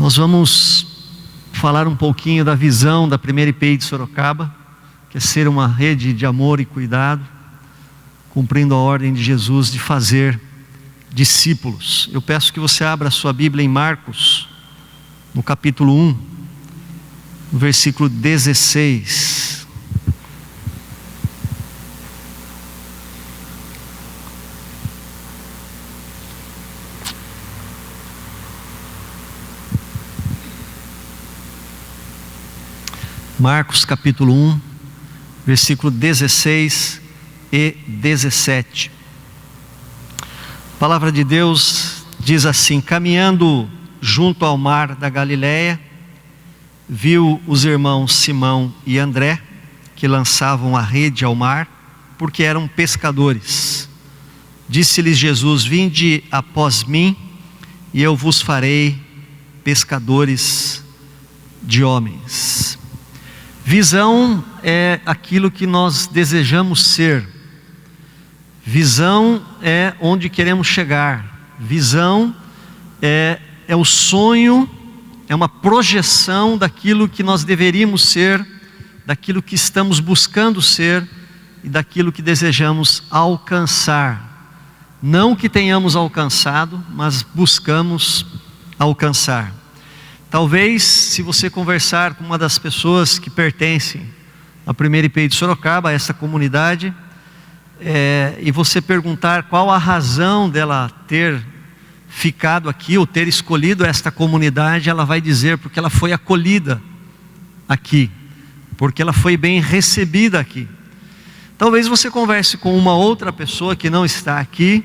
Nós vamos falar um pouquinho da visão da primeira IPI de Sorocaba, que é ser uma rede de amor e cuidado, cumprindo a ordem de Jesus de fazer discípulos. Eu peço que você abra a sua Bíblia em Marcos, no capítulo 1, no versículo 16. Marcos capítulo 1, versículo 16 e 17. A palavra de Deus diz assim: caminhando junto ao mar da Galileia, viu os irmãos Simão e André, que lançavam a rede ao mar, porque eram pescadores. Disse-lhes Jesus: vinde após mim, e eu vos farei pescadores de homens. Visão é aquilo que nós desejamos ser. Visão é onde queremos chegar. Visão é o sonho, é uma projeção daquilo que nós deveríamos ser, daquilo que estamos buscando ser e daquilo que desejamos alcançar. Não que tenhamos alcançado, mas buscamos alcançar. Talvez, se você conversar com uma das pessoas que pertencem à primeira IPI de Sorocaba, a essa comunidade, e você perguntar qual a razão dela ter ficado aqui, ou ter escolhido esta comunidade, ela vai dizer: porque ela foi acolhida aqui, porque ela foi bem recebida aqui. Talvez você converse com uma outra pessoa que não está aqui,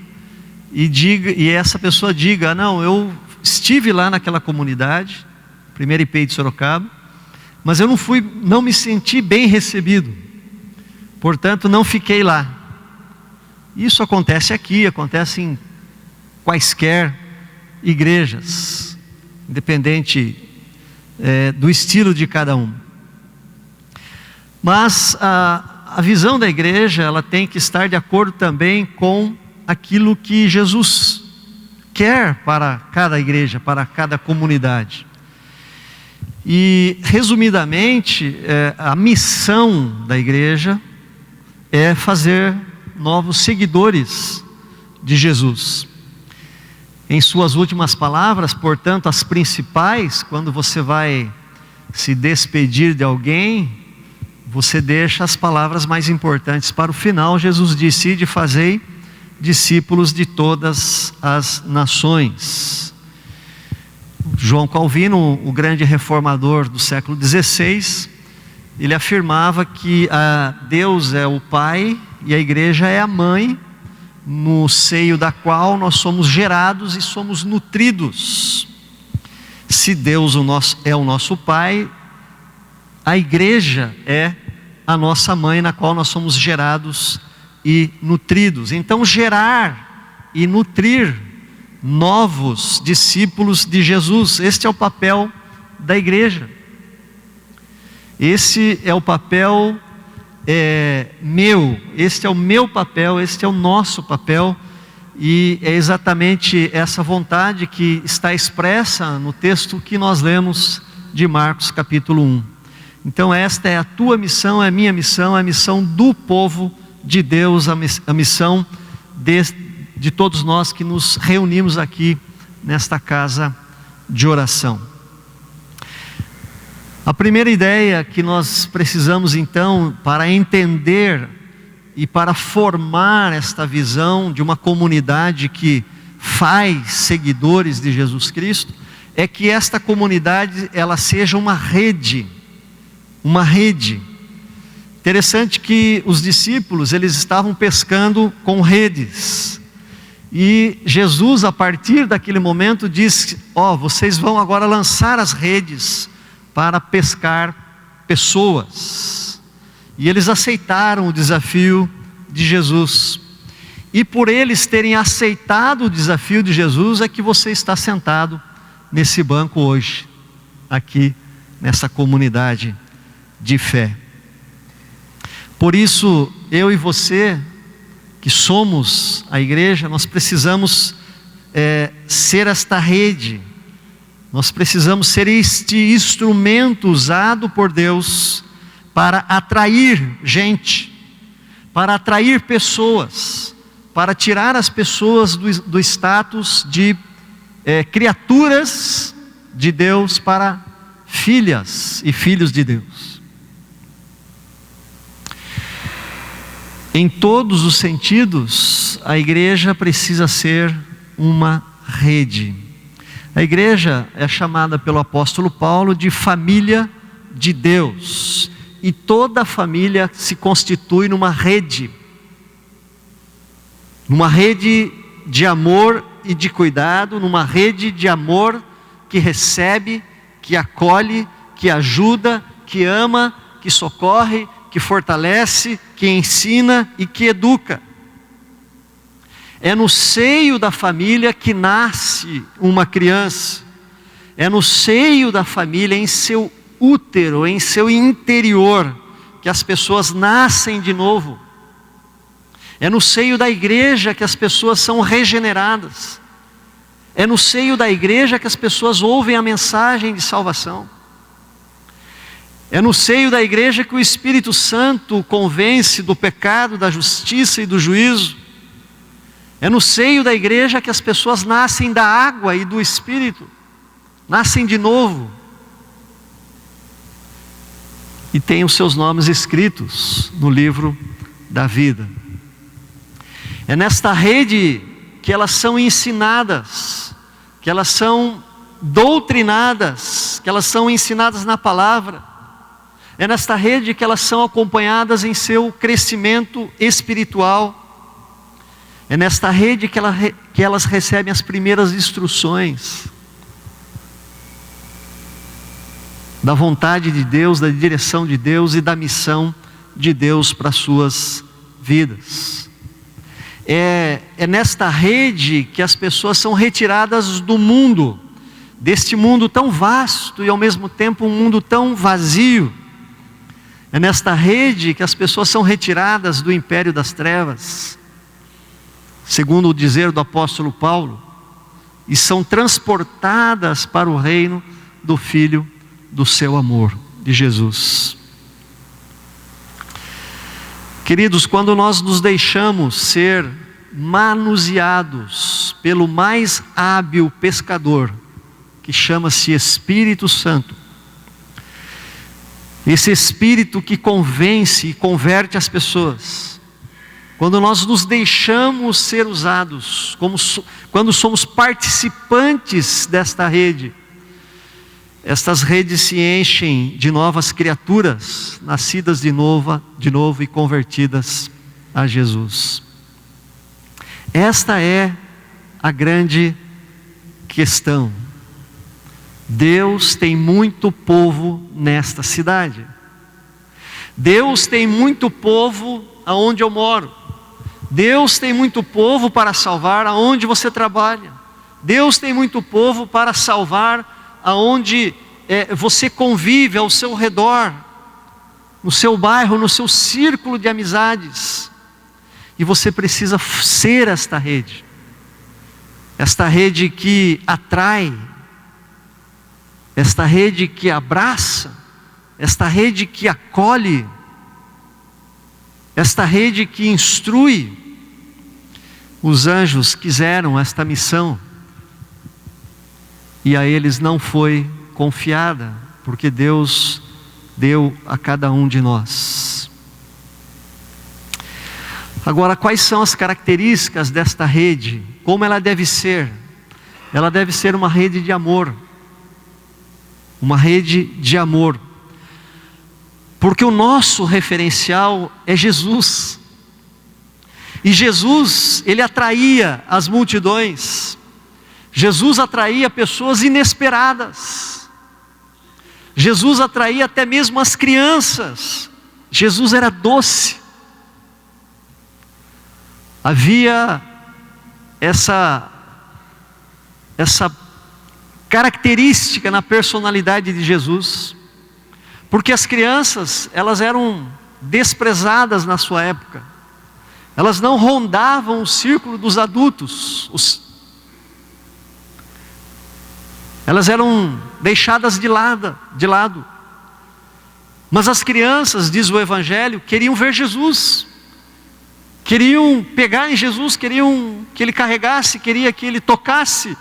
e essa pessoa diga: não, eu estive lá naquela comunidade, primeira IPI de Sorocaba, mas eu não me senti bem recebido, portanto não fiquei lá. Isso acontece aqui, acontece em quaisquer igrejas, independente do estilo de cada um. Mas a visão da igreja, ela tem que estar de acordo também com aquilo que Jesus quer para cada igreja, para cada comunidade. E resumidamente, a missão da igreja é fazer novos seguidores de Jesus. Em suas últimas palavras, portanto, as principais, quando você vai se despedir de alguém, você deixa as palavras mais importantes para o final. Jesus disse: ide fazei discípulos de todas as nações. João Calvino, o grande reformador do século XVI, ele afirmava que Deus é o Pai e a igreja é a mãe, no seio da qual nós somos gerados e somos nutridos. Se Deus é o nosso Pai, a igreja é a nossa mãe, na qual nós somos gerados e nutridos. Então, gerar e nutrir novos discípulos de Jesus, este é o papel da igreja. Esse é o papel meu, este é o meu papel, este é o nosso papel, e é exatamente essa vontade que está expressa no texto que nós lemos de Marcos capítulo 1. Então esta é a tua missão, é a minha missão, é a missão do povo de Deus, a missão de todos nós que nos reunimos aqui nesta casa de oração. A primeira ideia que nós precisamos então, para entender e para formar esta visão de uma comunidade que faz seguidores de Jesus Cristo, é que esta comunidade ela seja uma rede. Uma rede. Interessante que os discípulos, eles estavam pescando com redes. E Jesus, a partir daquele momento, disse: vocês vão agora lançar as redes para pescar pessoas. E eles aceitaram o desafio de Jesus. E por eles terem aceitado o desafio de Jesus, é que você está sentado nesse banco hoje, aqui nessa comunidade de fé. Por isso, eu e você, que somos a igreja, nós precisamos ser esta rede Nós precisamos ser este instrumento usado por Deus para atrair gente, para atrair pessoas, para tirar as pessoas do status de criaturas de Deus para filhas e filhos de Deus. Em todos os sentidos, a igreja precisa ser uma rede. A igreja é chamada pelo apóstolo Paulo de família de Deus. E toda família se constitui numa rede de amor e de cuidado, numa rede de amor que recebe, que acolhe, que ajuda, que ama, que socorre, que fortalece, que ensina e que educa. É no seio da família que nasce uma criança. É no seio da família, em seu útero, em seu interior, que as pessoas nascem de novo. É no seio da igreja que as pessoas são regeneradas. É no seio da igreja que as pessoas ouvem a mensagem de salvação. É no seio da igreja que o Espírito Santo convence do pecado, da justiça e do juízo. É no seio da igreja que as pessoas nascem da água e do Espírito, nascem de novo e têm os seus nomes escritos no livro da vida. É nesta rede que elas são ensinadas, que elas são doutrinadas, que elas são ensinadas na palavra. É nesta rede que elas são acompanhadas em seu crescimento espiritual. É nesta rede que elas recebem as primeiras instruções da vontade de Deus, da direção de Deus e da missão de Deus para as suas vidas. É nesta rede que as pessoas são retiradas do mundo, deste mundo tão vasto e ao mesmo tempo um mundo tão vazio. É nesta rede que as pessoas são retiradas do império das trevas, segundo o dizer do apóstolo Paulo, e são transportadas para o reino do Filho do seu amor, de Jesus. Queridos, quando nós nos deixamos ser manuseados pelo mais hábil pescador, que chama-se Espírito Santo, esse Espírito que convence e converte as pessoas, quando nós nos deixamos ser usados, quando somos participantes desta rede, estas redes se enchem de novas criaturas, nascidas de novo e convertidas a Jesus. Esta é a grande questão. Deus tem muito povo nesta cidade. Deus tem muito povo aonde eu moro. Deus tem muito povo para salvar aonde você trabalha. Deus tem muito povo para salvar aonde você convive, ao seu redor, no seu bairro, no seu círculo de amizades. E você precisa ser esta rede que atrai, esta rede que abraça, esta rede que acolhe, esta rede que instrui. Os anjos quiseram esta missão, e a eles não foi confiada, porque Deus deu a cada um de nós. Agora, quais são as características desta rede? Como ela deve ser? Ela deve ser uma rede de amor. Uma rede de amor. Porque o nosso referencial é Jesus. E Jesus, ele atraía as multidões. Jesus atraía pessoas inesperadas. Jesus atraía até mesmo as crianças. Jesus era doce. Havia essa característica na personalidade de Jesus, porque as crianças, elas eram desprezadas na sua época. Elas não rondavam o círculo dos adultos. Elas eram deixadas de lado. Mas as crianças, diz o Evangelho, queriam ver Jesus. Queriam pegar em Jesus, queriam que Ele carregasse, queria que Ele tocasse.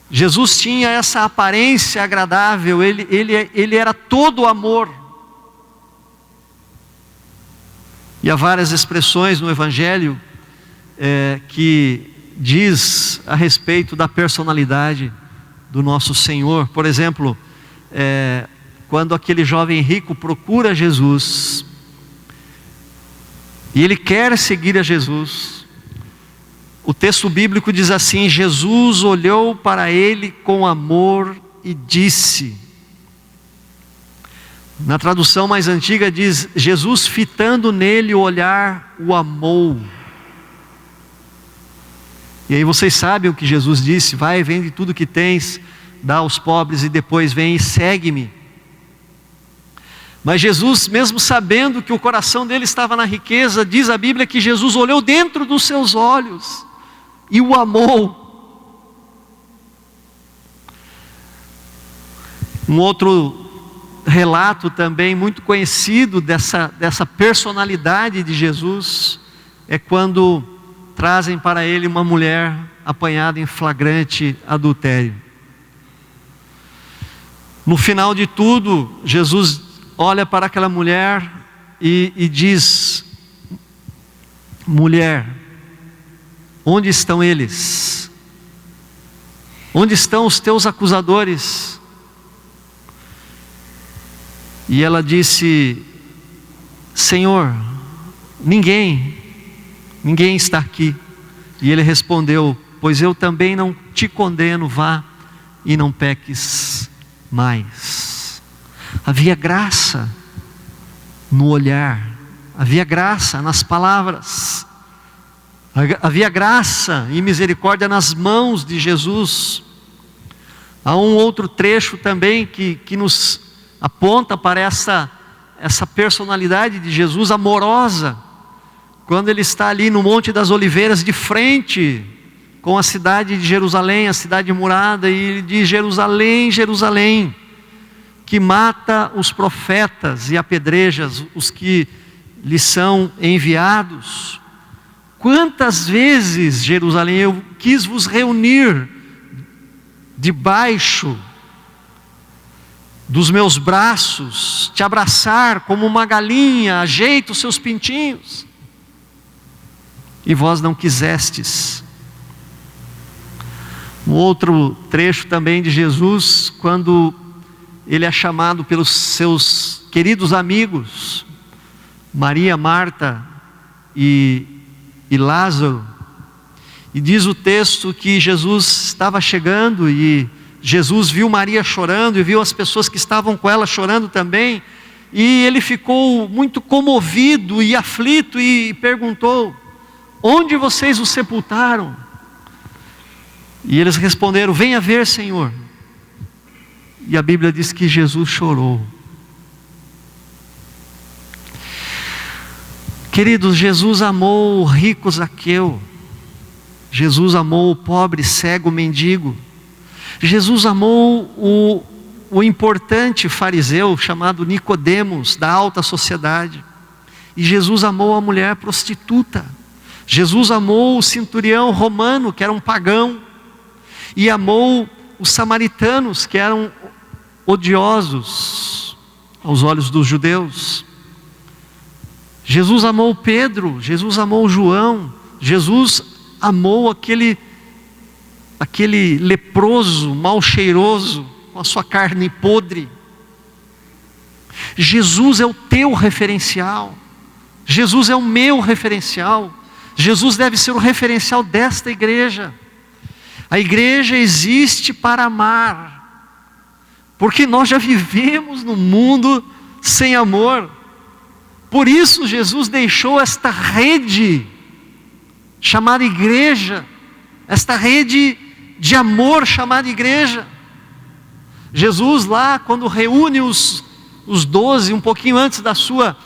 Jesus tinha essa aparência agradável, ele era todo amor. E há várias expressões no Evangelho que diz a respeito da personalidade do nosso Senhor. Por exemplo, quando aquele jovem rico procura Jesus, e ele quer seguir a Jesus, o texto bíblico diz assim: Jesus olhou para ele com amor e disse. Na tradução mais antiga diz: Jesus, fitando nele o olhar, o amou. E aí vocês sabem o que Jesus disse: vai, vende tudo que tens, dá aos pobres e depois vem e segue-me. Mas Jesus, mesmo sabendo que o coração dele estava na riqueza, diz a Bíblia que Jesus olhou dentro dos seus olhos e o amou. Um outro relato também muito conhecido dessa personalidade de Jesus é quando trazem para ele uma mulher apanhada em flagrante adultério. No final de tudo, Jesus olha para aquela mulher e diz: mulher, onde estão eles? Onde estão os teus acusadores? E ela disse: Senhor, ninguém está aqui. E ele respondeu: pois eu também não te condeno, vá e não peques mais. Havia graça no olhar, havia graça nas palavras, havia graça e misericórdia nas mãos de Jesus. Há um outro trecho também que nos aponta para essa personalidade de Jesus amorosa, quando ele está ali no Monte das Oliveiras, de frente com a cidade de Jerusalém, a cidade murada, e ele diz: Jerusalém, Jerusalém, que mata os profetas e apedreja os que lhe são enviados. Quantas vezes, Jerusalém, eu quis vos reunir debaixo dos meus braços, te abraçar como uma galinha ajeita os seus pintinhos, e vós não quisestes. Um outro trecho também de Jesus, quando ele é chamado pelos seus queridos amigos, Maria, Marta e Lázaro, e diz o texto que Jesus estava chegando e Jesus viu Maria chorando e viu as pessoas que estavam com ela chorando também, e ele ficou muito comovido e aflito e perguntou: onde vocês o sepultaram? E eles responderam: venha ver, Senhor. E a Bíblia diz que Jesus chorou. Queridos, Jesus amou o rico Zaqueu, Jesus amou o pobre, cego, mendigo, Jesus amou o importante fariseu chamado Nicodemos, da alta sociedade, e Jesus amou a mulher prostituta, Jesus amou o centurião romano, que era um pagão, e amou os samaritanos, que eram odiosos aos olhos dos judeus. Jesus amou Pedro, Jesus amou João, Jesus amou aquele leproso, mal cheiroso, com a sua carne podre. Jesus é o teu referencial, Jesus é o meu referencial, Jesus deve ser o referencial desta igreja. A igreja existe para amar, porque nós já vivemos num mundo sem amor. Por isso Jesus deixou esta rede chamada igreja, esta rede de amor chamada igreja. Jesus lá, quando reúne os 12, um pouquinho antes da sua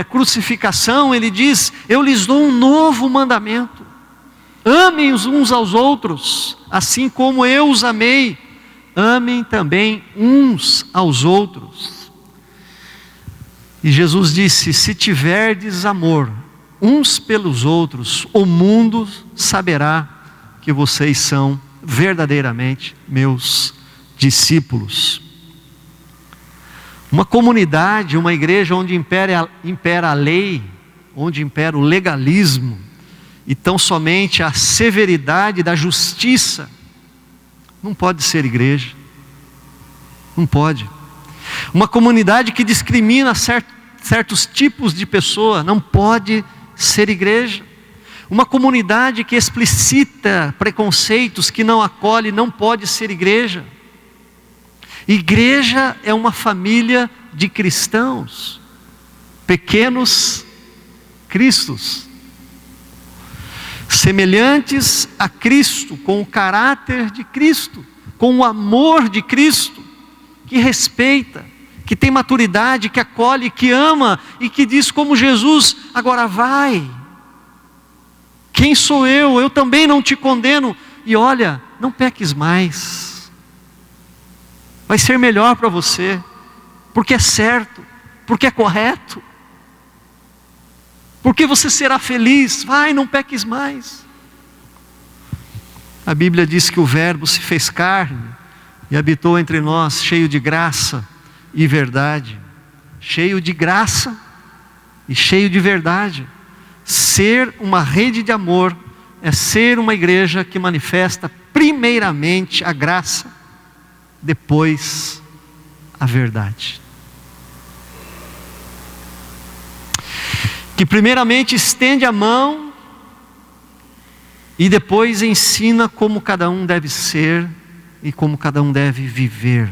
crucificação, ele diz: eu lhes dou um novo mandamento, amem uns aos outros, assim como eu os amei. amem também uns aos outros. E Jesus disse: se tiverdes amor uns pelos outros, o mundo saberá que vocês são verdadeiramente meus discípulos. Uma comunidade, uma igreja onde impera a lei, onde impera o legalismo, e tão somente a severidade da justiça, não pode ser igreja. Não pode. Uma comunidade que discrimina certos tipos de pessoa, não pode ser igreja. Uma comunidade que explicita preconceitos, que não acolhe, não pode ser igreja. Igreja é uma família de cristãos, pequenos cristos, semelhantes a Cristo, com o caráter de Cristo, com o amor de Cristo, que respeita, que tem maturidade, que acolhe, que ama e que diz como Jesus: agora vai. Quem sou eu? Eu também não te condeno. E olha, não peques mais. Vai ser melhor para você, porque é certo, porque é correto, porque você será feliz. Vai, não peques mais. A Bíblia diz que o Verbo se fez carne e habitou entre nós, cheio de graça e verdade. Cheio de graça e cheio de verdade. Ser uma rede de amor é ser uma igreja que manifesta primeiramente a graça, depois a verdade. Que primeiramente estende a mão e depois ensina como cada um deve ser e como cada um deve viver.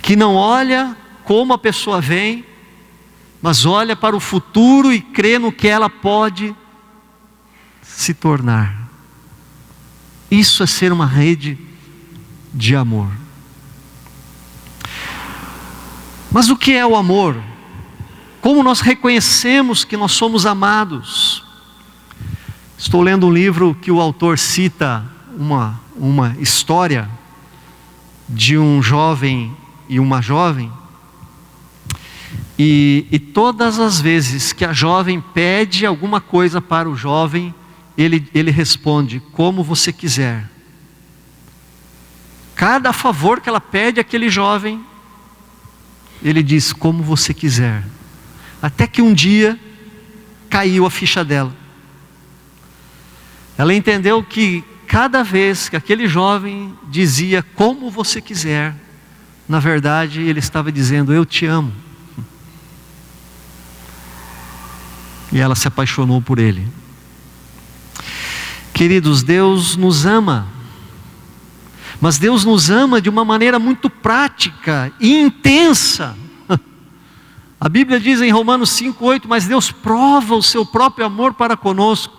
Que não olha como a pessoa vem, mas olha para o futuro e crê no que ela pode se tornar. Isso é ser uma rede de amor. Mas o que é o amor? Como nós reconhecemos que nós somos amados? Estou lendo um livro que o autor cita uma história de um jovem e uma jovem. E todas as vezes que a jovem pede alguma coisa para o jovem, ele responde: como você quiser. Cada favor que ela pede àquele jovem, ele diz: como você quiser. Até que um dia caiu a ficha dela. Ela entendeu que cada vez que aquele jovem dizia como você quiser, na verdade ele estava dizendo: eu te amo. E ela se apaixonou por ele. Queridos, Deus nos ama. Mas Deus nos ama de uma maneira muito prática e intensa. A Bíblia diz em Romanos 5:8: mas Deus prova o seu próprio amor para conosco,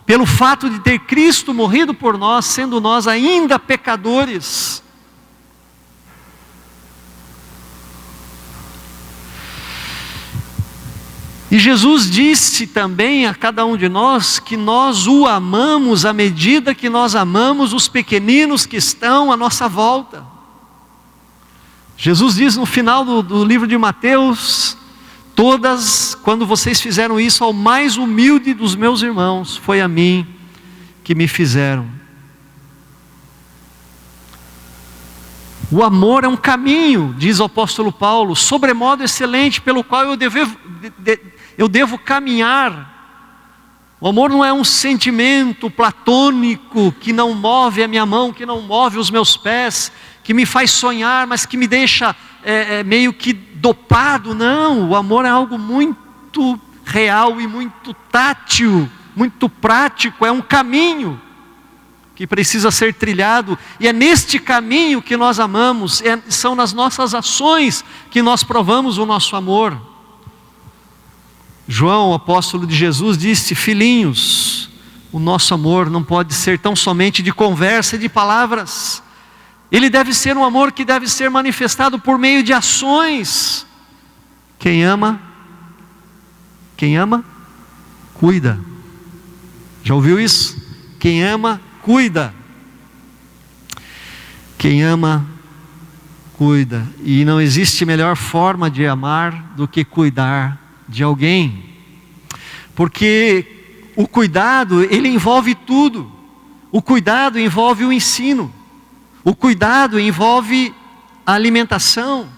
pelo fato de ter Cristo morrido por nós, sendo nós ainda pecadores. E Jesus disse também a cada um de nós que nós o amamos à medida que nós amamos os pequeninos que estão à nossa volta. Jesus diz no final do livro de Mateus: quando vocês fizeram isso ao mais humilde dos meus irmãos, foi a mim que me fizeram. O amor é um caminho, diz o apóstolo Paulo, sobremodo excelente, pelo qual eu devo caminhar. O amor não é um sentimento platônico que não move a minha mão, que não move os meus pés, que me faz sonhar, mas que me deixa meio que dopado. Não, o amor é algo muito real e muito tátil, muito prático. É um caminho que precisa ser trilhado, e é neste caminho que nós amamos, são nas nossas ações que nós provamos o nosso amor. João, o apóstolo de Jesus, disse: filhinhos, o nosso amor não pode ser tão somente de conversa e de palavras. Ele deve ser um amor que deve ser manifestado por meio de ações. Quem ama, cuida. Já ouviu isso? Quem ama, cuida. Quem ama, cuida. E não existe melhor forma de amar do que cuidar de alguém. Porque o cuidado, ele envolve tudo. O cuidado envolve o ensino. O cuidado envolve a alimentação.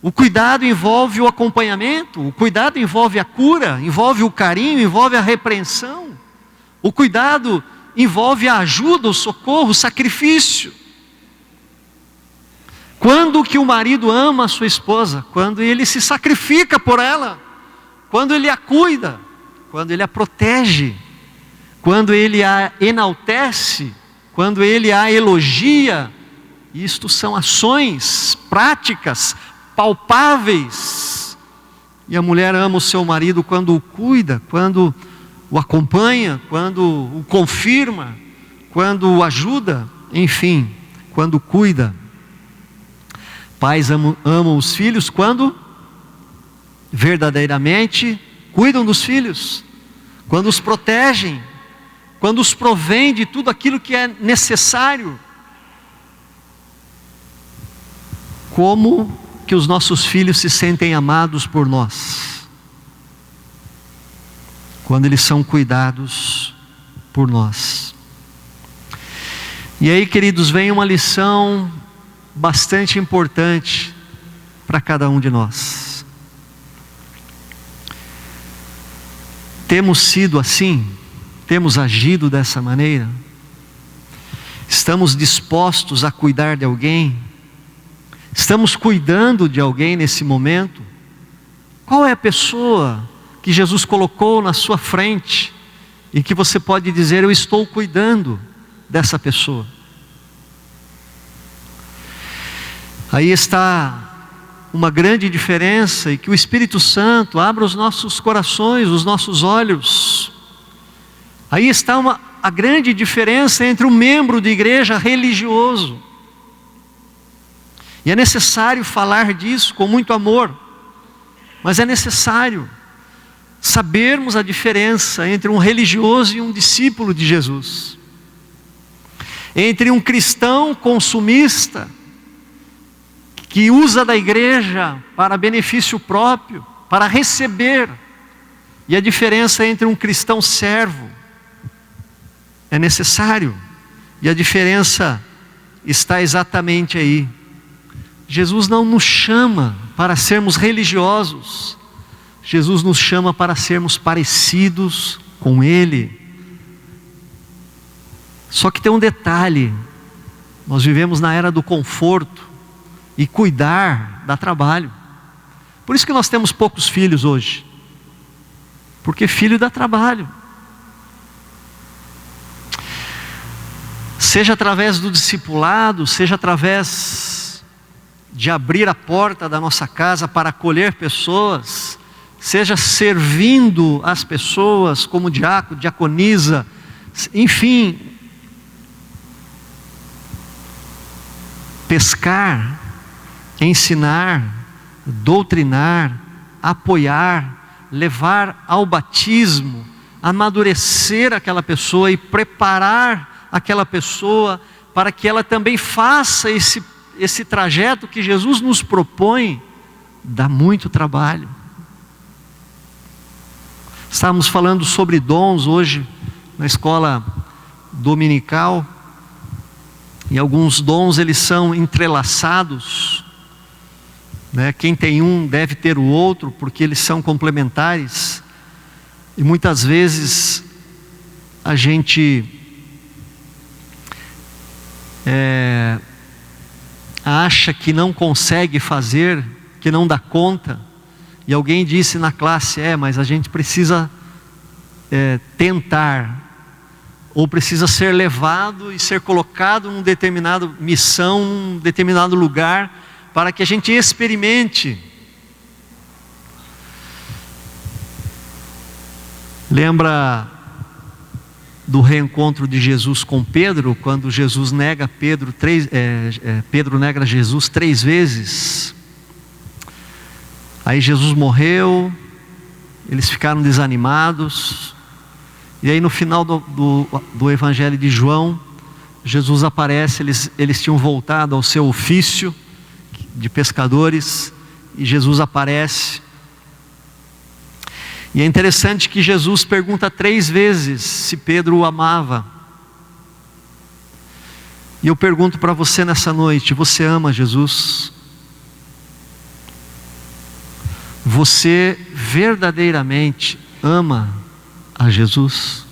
O cuidado envolve o acompanhamento. O cuidado envolve a cura, envolve o carinho, envolve a repreensão. O cuidado envolve a ajuda, o socorro, o sacrifício. Quando que o marido ama a sua esposa? Quando ele se sacrifica por ela. Quando ele a cuida. Quando ele a protege. Quando ele a enaltece. Quando ele a elogia. Isto são ações práticas, palpáveis. E a mulher ama o seu marido quando o cuida, quando o acompanha, quando o confirma, quando o ajuda, enfim, quando cuida. Pais amam os filhos quando verdadeiramente cuidam dos filhos, quando os protegem, quando os provêm de tudo aquilo que é necessário. Como que os nossos filhos se sentem amados por nós? Quando eles são cuidados por nós. E aí, queridos, vem uma lição bastante importante para cada um de nós. Temos sido assim? Temos agido dessa maneira? Estamos dispostos a cuidar de alguém? Estamos cuidando de alguém nesse momento? Qual é a pessoa que Jesus colocou na sua frente e que você pode dizer: eu estou cuidando dessa pessoa? Aí está uma grande diferença, e que o Espírito Santo abra os nossos corações, os nossos olhos. Aí está a grande diferença entre um membro de igreja religioso. E é necessário falar disso com muito amor, mas é necessário sabermos a diferença entre um religioso e um discípulo de Jesus, entre um cristão consumista, que usa da igreja para benefício próprio, para receber, e a diferença entre um cristão servo. É necessário, e a diferença está exatamente aí. Jesus não nos chama para sermos religiosos, Jesus nos chama para sermos parecidos com Ele. Só que tem um detalhe: nós vivemos na era do conforto, e cuidar dá trabalho. Por isso que nós temos poucos filhos hoje, porque filho dá trabalho. Seja através do discipulado, seja através de abrir a porta da nossa casa para acolher pessoas, seja servindo as pessoas como diácono, diaconisa, enfim, pescar, ensinar, doutrinar, apoiar, levar ao batismo, amadurecer aquela pessoa e preparar aquela pessoa para que ela também faça esse trajeto que Jesus nos propõe, dá muito trabalho. Estávamos falando sobre dons hoje na escola dominical, e alguns dons eles são entrelaçados, né? Quem tem um deve ter o outro, porque eles são complementares, e muitas vezes a gente acha que não consegue fazer, que não dá conta, e alguém disse na classe: mas a gente precisa tentar, ou precisa ser levado e ser colocado numa determinada missão, num determinado lugar, para que a gente experimente. Lembra do reencontro de Jesus com Pedro, quando Jesus nega Pedro nega Jesus 3 vezes. Aí Jesus morreu, eles ficaram desanimados, e aí no final do Evangelho de João, Jesus aparece, eles tinham voltado ao seu ofício de pescadores, e Jesus aparece. E é interessante que Jesus pergunta 3 vezes se Pedro o amava. E eu pergunto para você nessa noite: você ama Jesus? Você verdadeiramente ama a Jesus?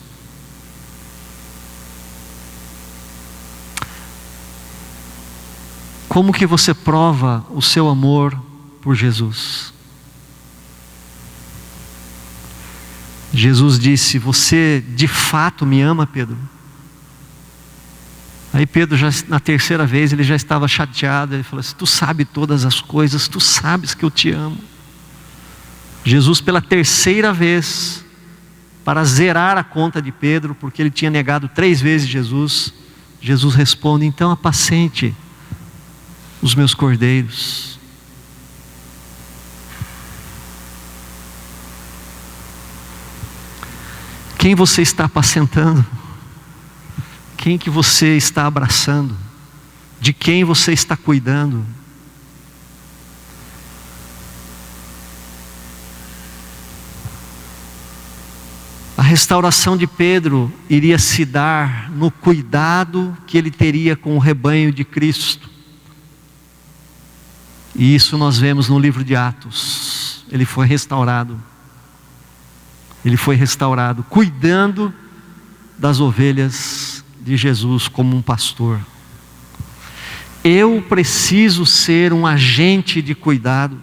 Como que você prova o seu amor por Jesus? Jesus disse: você de fato me ama, Pedro? Aí Pedro, já na 3ª vez, ele já estava chateado. Ele falou assim: tu sabe todas as coisas, tu sabes que eu te amo. Jesus, pela 3ª vez, para zerar a conta de Pedro, porque ele tinha negado 3 vezes Jesus, Jesus responde: então apacente os meus cordeiros. Quem você está apacentando? Quem que você está abraçando? De quem você está cuidando? A restauração de Pedro iria se dar no cuidado que ele teria com o rebanho de Cristo. E isso nós vemos no livro de Atos. Ele foi restaurado. Ele foi restaurado, cuidando das ovelhas de Jesus como um pastor. Eu preciso ser um agente de cuidado.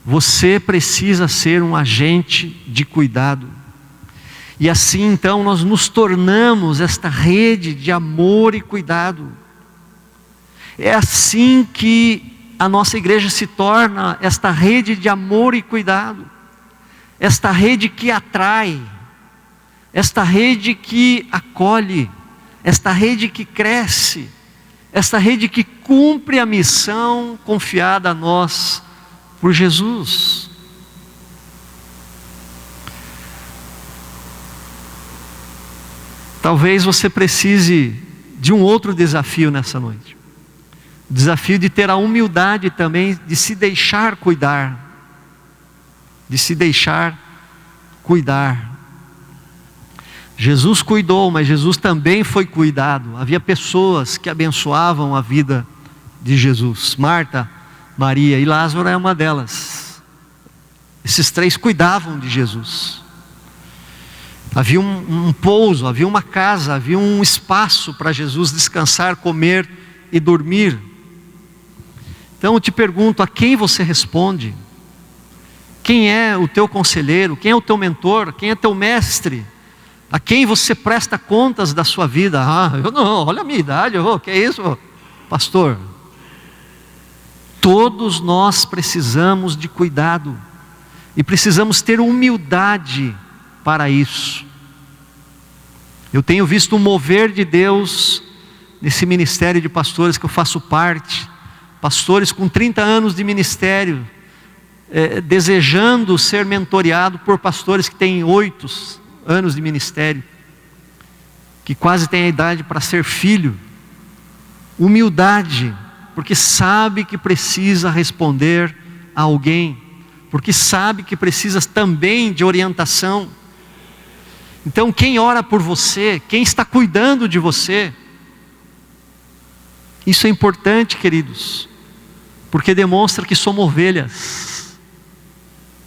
Você precisa ser um agente de cuidado. E assim então nós nos tornamos esta rede de amor e cuidado. É assim que a nossa igreja se torna esta rede de amor e cuidado, esta rede que atrai, esta rede que acolhe, esta rede que cresce, esta rede que cumpre a missão confiada a nós por Jesus. Talvez você precise de um outro desafio nessa noite. O desafio de ter a humildade também de se deixar cuidar. De se deixar cuidar. Jesus cuidou, mas Jesus também foi cuidado. Havia pessoas que abençoavam a vida de Jesus. Marta, Maria e Lázaro é uma delas. Esses 3 cuidavam de Jesus. Havia um pouso, havia uma casa, havia um espaço para Jesus descansar, comer e dormir. Então eu te pergunto: a quem você responde? Quem é o teu conselheiro? Quem é o teu mentor? Quem é teu mestre? A quem você presta contas da sua vida? Eu não, olha a minha idade, que é isso, pastor? Todos nós precisamos de cuidado, e precisamos ter humildade para isso. Eu tenho visto um mover de Deus nesse ministério de pastores que eu faço parte, pastores com 30 anos de ministério, desejando ser mentoreado por pastores que têm 8 anos de ministério, que quase têm a idade para ser filho. Humildade, porque sabe que precisa responder a alguém, porque sabe que precisa também de orientação. Então quem ora por você, quem está cuidando de você, isso é importante, queridos, porque demonstra que somos ovelhas.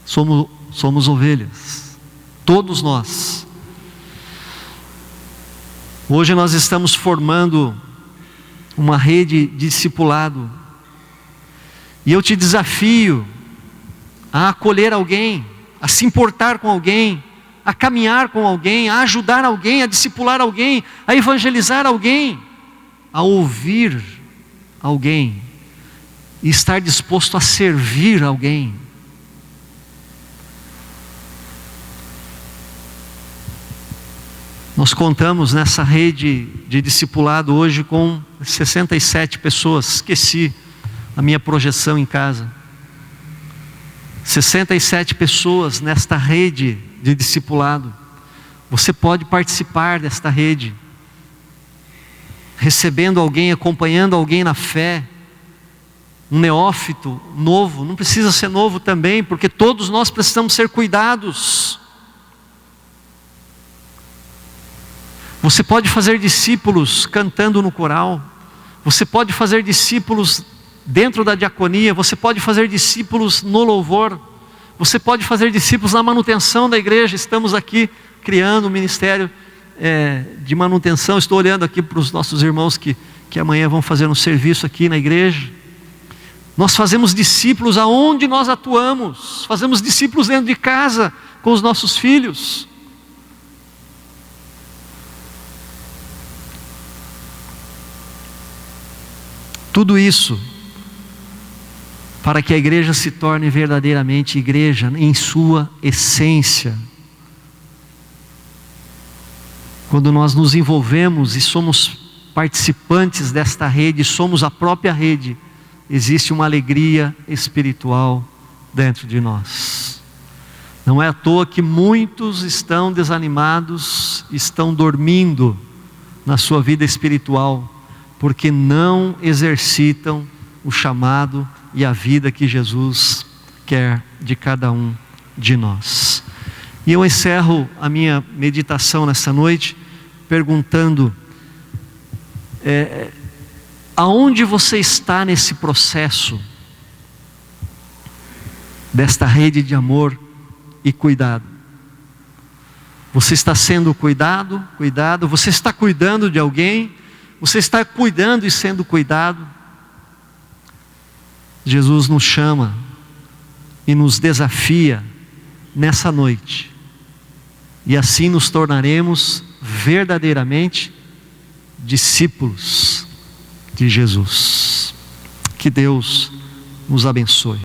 Somos ovelhas, todos nós. Hoje nós estamos formando uma rede de discipulado, e eu te desafio a acolher alguém, a se importar com alguém, a caminhar com alguém, a ajudar alguém, a discipular alguém, a evangelizar alguém, a ouvir alguém, e estar disposto a servir alguém. Nós contamos nessa rede de discipulado hoje com 67 pessoas. Esqueci a minha projeção em casa. 67 pessoas nesta rede de discipulado. Você pode participar desta rede. recebendo alguém, acompanhando alguém na fé, um neófito novo, não precisa ser novo também, porque todos nós precisamos ser cuidados. Você pode fazer discípulos cantando no coral, você pode fazer discípulos dentro da diaconia, você pode fazer discípulos no louvor, você pode fazer discípulos na manutenção da igreja. Estamos aqui criando um ministério de manutenção. Estou olhando aqui para os nossos irmãos que amanhã vão fazer um serviço aqui na igreja. Nós fazemos discípulos aonde nós atuamos, fazemos discípulos dentro de casa, com os nossos filhos. Tudo isso para que a igreja se torne verdadeiramente igreja em sua essência. Quando nós nos envolvemos e somos participantes desta rede, somos a própria rede, existe uma alegria espiritual dentro de nós. Não é à toa que muitos estão desanimados, estão dormindo na sua vida espiritual, porque não exercitam o chamado e a vida que Jesus quer de cada um de nós. E eu encerro a minha meditação nessa noite perguntando: aonde você está nesse processo desta rede de amor e cuidado? Você está sendo cuidado? Você está cuidando de alguém? Você está cuidando e sendo cuidado? Jesus nos chama e nos desafia nessa noite, e assim nos tornaremos verdadeiramente discípulos de Jesus. Que Deus nos abençoe.